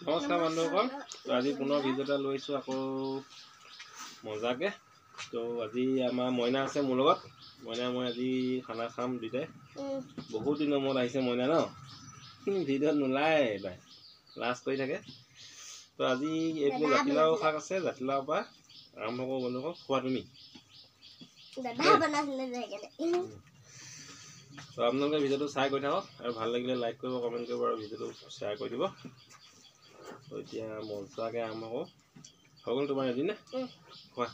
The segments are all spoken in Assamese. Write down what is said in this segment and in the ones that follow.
নমস্কাৰ বন্ধুসকল, আজি পুনৰ ভিডিঅ' এটা লৈছোঁ আকৌ মজাকে। তো আজি আমাৰ মইনা আছে মোৰ লগত। মইনা মই আজি খানা খাম দুইটাই। বহুত দিনৰ মূৰত আহিছে মইনা ন, ভিডিঅ'ত নোলায় তাই লাজ কৰি থাকে। তো আজি এইটো জাতিলাও শাক আছে, জাতিলাওৰ পৰা আৰম্ভ কৰোঁ বন্ধুসকল। খোৱা তুমি তো আপোনালোকে ভিডিঅ'টো চাই কৰি থাকক আৰু ভাল লাগিলে লাইক কৰিব, কমেণ্ট কৰিব আৰু ভিডিঅ'টো শ্বেয়াৰ কৰি দিব। তো এতিয়া মজাকে আৰম্ভ কৰোঁ। হৈ গ'ল তোমাৰ এদিন নে খোৱা?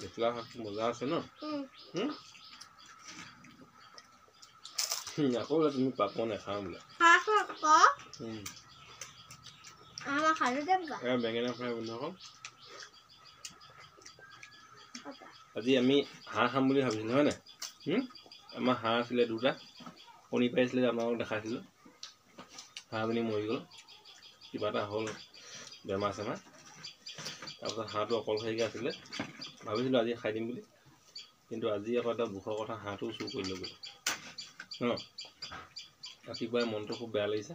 জাতিলাও শাকটো মজা আছে ন। আকৌ বোলে তুমি পাপ নাখাওঁ বোলে। বেঙেনা ফ্ৰাই বন্ধুসকল। আজি আমি হাঁহ খাম বুলি ভাবিছিলোঁ হয় নাই? আমাৰ হাঁহ আছিলে দুটা, কণী পাৰিছিলে, আপোনালোকক দেখাইছিলোঁ। হাঁহজনী মৰি গ'ল, কিবা এটা হ'ল বেমাৰ চেমাৰ। তাৰপিছত হাঁহটো অকলশৰীয়াকৈ আছিলে, ভাবিছিলোঁ আজি খাই দিম বুলি, কিন্তু আজি আকৌ এটা দুখৰ কথা, হাঁহটো চুৰ কৰি লৈ গ'ল ন। ৰাতিপুৱাই মনটো খুব বেয়া লাগিছে।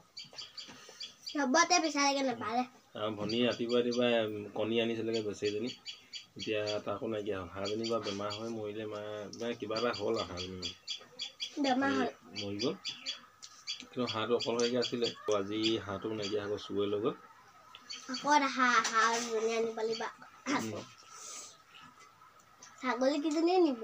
আৰু ভনী ৰাতিপুৱাই কণী আনিছিলেগৈ বেচেৰীজনী, এতিয়া তাকো নাইকিয়া হ'ল। হাঁহজনী বা বেমাৰ হৈ মৰিলে, মানে কিবা এটা হ'ল আৰু হাঁহজনী মৰি গ'ল। কিন্তু হাঁহটো অকলশৰীয়াকৈ আছিলে, আজি হাঁহটো নাইকিয়া হৈ গ'ল, চুৰে লৈ গ'ল। ছাগলী কিজনীয়ে নিব।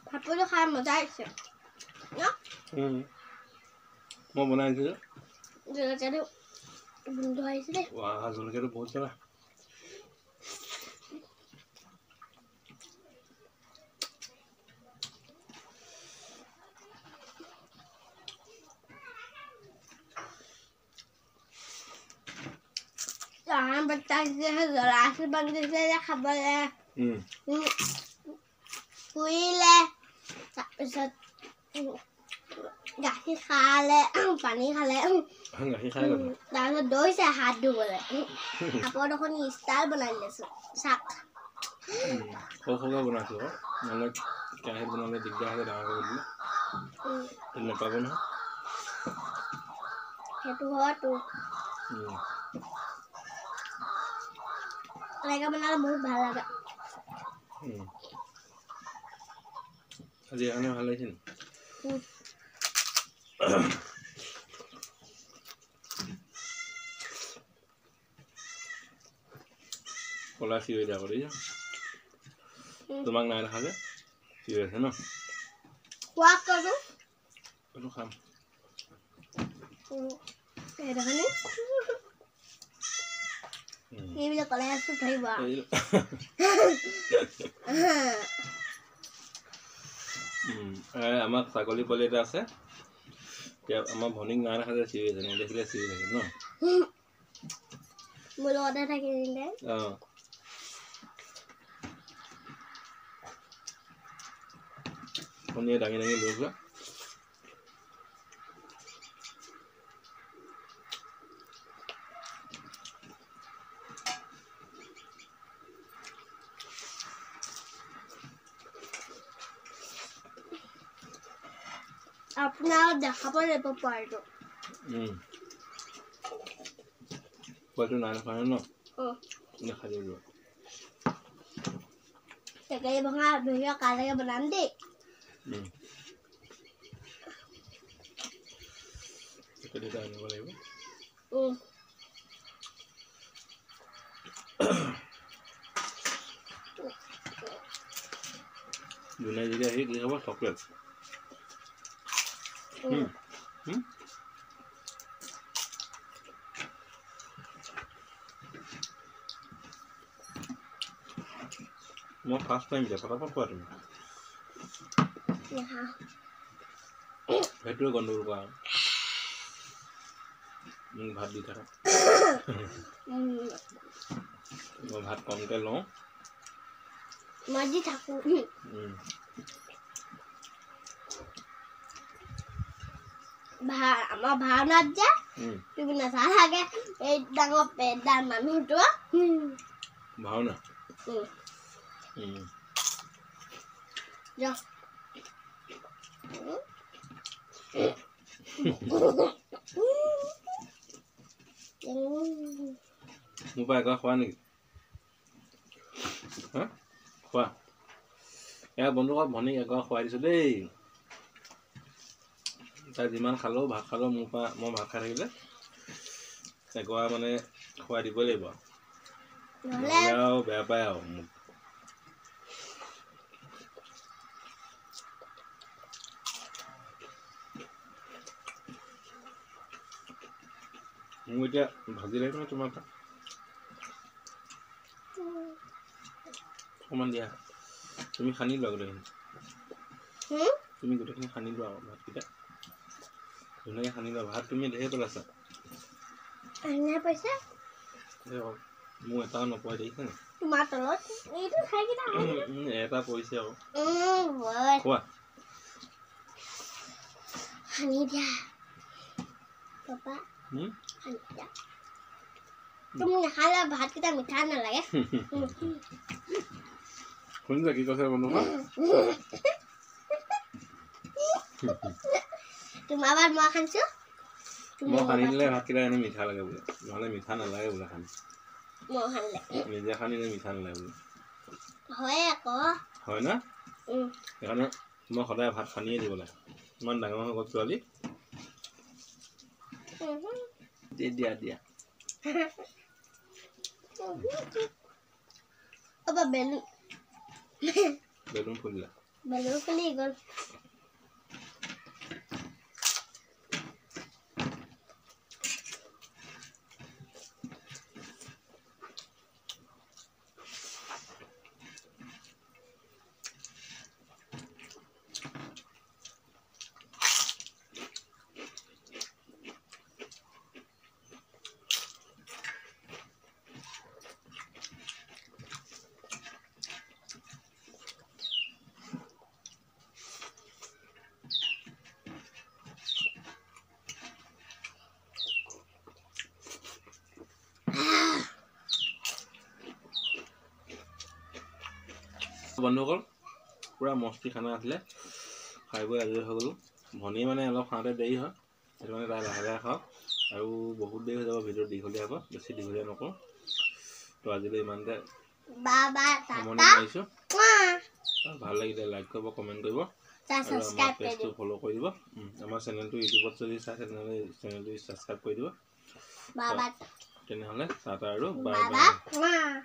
ভাতটো খাই মজা আহিছে ন। মই বনাই দিছিলোঁ, জলকীয়াটো গোন্ধ আহিছে দেই। জলকীয়াটো বহুত জ্বলা। খাবলে ফুৰিলে, তাৰপিছত গাখীৰ খালে, পানী খালে, তাৰপিছত দৌৰিছে হাত ধুবলৈ। কাপোৰ দেখোন ষ্টাইল বনাই দিছো চাক। সৰুকৈ বনাইছোঁ আকৌ, নহ'লে কেৰাহীত বনালে দিগদাৰ হ'লে ডাঙৰ কৰি দিলে নাপাব নহয়। সেইটো হয়তো এনেকৈ বনালে বহুত ভাল লাগে। আজি কাৰণে ভাল লাগিছে নি? কলা চিঞৰি যাব দেই, তোমাক নাই দেখা যে চিঞৰি আছে ন। খোৱা কৰো এইটো খাম। কলাই আছো ধৰিব। আমাৰ ছাগলী পোৱালি এটা আছে, এতিয়া আমাৰ ভনীক নাই দেখা যে চিঞৰি আছে, নেদেখিলে চিঞৰি থাকে ন। মোৰ লগতে থাকিলে ভনীয়ে দাঙি দাঙি লৈ যোৱা। আপোনাৰ দেখাব লাগিব পোৱালিটো। পোৱালিটো নাই দেখা ন, দেখাই দিব। টেকেলি ভঙা ভিডিঅ' কাইলৈকে বনাম দেই। টেকেলিটা আনিব লাগিব। দুনাই যদি আহি কি খাব? চকলেট। মই ফাৰ্ষ্ট টাইম দিয়া, পটাপট খোৱা তুমি। সেইটোৱে গণ্ডগোল কৰা, ভাত দি থাকা। মই ভাত কমকৈ লওঁ মই দি থাকোঁ আমাৰ ভাওনাত যে তুমি নাচালাগে এই ডাঙৰ পেটদাৰ মানুহটো ভাওনা মোৰ পৰা একো খোৱা নেকি খোৱা এয়া বন্ধুক ভনীক একো খুৱাই দিছোঁ দেই তাই যিমান খালেও ভাত খালেও মোৰ পৰা মই ভাত খাই থাকিলে একো মানে খুৱাই দিবই লাগিব নহ'লে আৰু বেয়া পায় আৰু মোক মোৰ এতিয়া ভাজি লাগিব ন তোমাৰ পৰা অকণমান দিয়া তুমি সানি লোৱা গোটেইখিনি তুমি গোটেইখিনি সানি লোৱা ভাতকেইটা ধুনীয়াকৈ সানি লোৱা ভাত তুমি ধেৰ পেলাইছা মোৰ এটাও নপৰে দেখিছা নে তোমাৰ তলত এইটো খাই কিটা এটা পৰিছে আকৌ খোৱা সানি দিয়া পাপা তুমি নাখালে ভাতকেইটা মিঠা নালাগে শুনিছা কি কৈছে বন্ধু তোমাৰ ভাত মই খাইছোঁ মই সানি দিলে ভাতকেইটা এনেই মিঠা লাগে বোলে নহ'লে মিঠা নালাগে বোলে সানি মই সানিলে নিজে সানিলে মিঠা নালাগে বোলে হয় আকৌ হয় না সেইকাৰণে মই সদায় ভাত সানিয়ে দিব লাগে ইমান ডাঙৰ হৈ গ'ল ছোৱালী দিয়া দিয়া বেলুন ফুলিলা বেলুন ফুলি গ'ল বন্ধুসকল পুৰা মস্তি খানা আছিলে খাই বৈ আজৰি হৈ গ'লোঁ ভনী মানে অলপ খাওঁতে দেৰি হয় সেইটো মানে তাই লাহে লাহে খাওঁ আৰু বহুত দেৰি হৈ যাব ভিডিঅ' দীঘলীয়া হ'ব বেছি দীঘলীয়া নকৰোঁ তো আজিলৈ ইমানতে সামৰণি মাৰিছোঁ ভাল লাগিলে লাইক কৰিব কমেণ্ট কৰিব আৰু আমাৰ পেজটো ফ'ল' কৰি দিব আমাৰ চেনেলটো ইউটিউবত যদি চাই তেনেহ'লে চেনেলটো ছাবস্ক্ৰাইব কৰি দিব তেনেহ'লে টাটা আৰু বাই বাই